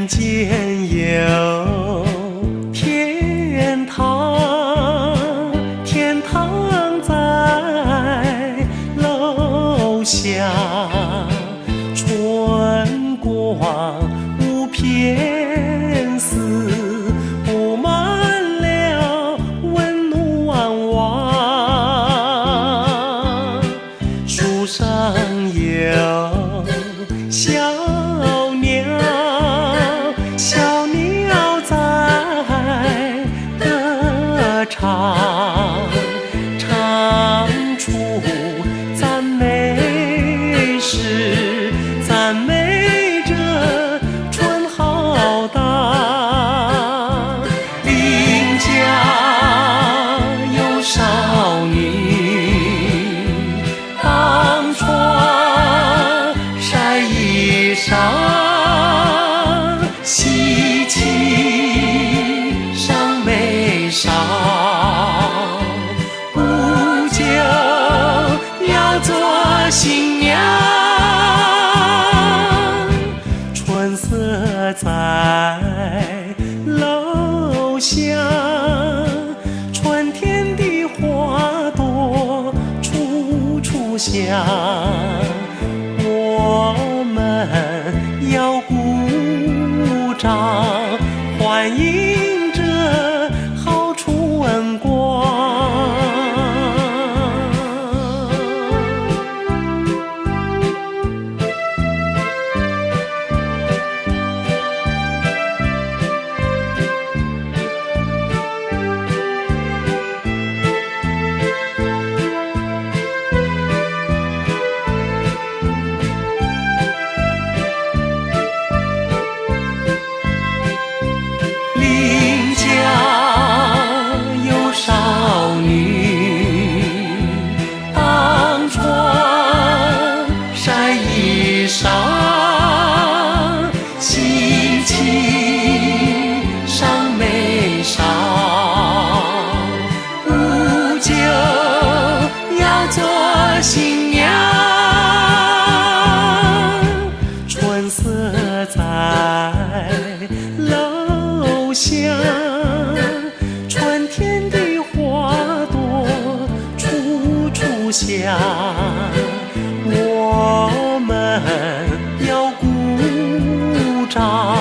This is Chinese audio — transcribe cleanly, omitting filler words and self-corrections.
人间有天堂，天堂在楼下，春光无偏私，布满了温暖网。树上有小鸟，小鸟在歌唱，唱出赞美诗，赞美着春浩荡。邻家有少女当窗晒衣裳，喜气上眉梢，不久要做新娘。春色在楼下，春天的花朵处处香。我们要鼓掌，欢迎着好春光。邻家有少女当窗晒衣裳，喜气上眉梢，不久要做新娘。春色在楼下，春天的花朵处处香。我们要鼓掌。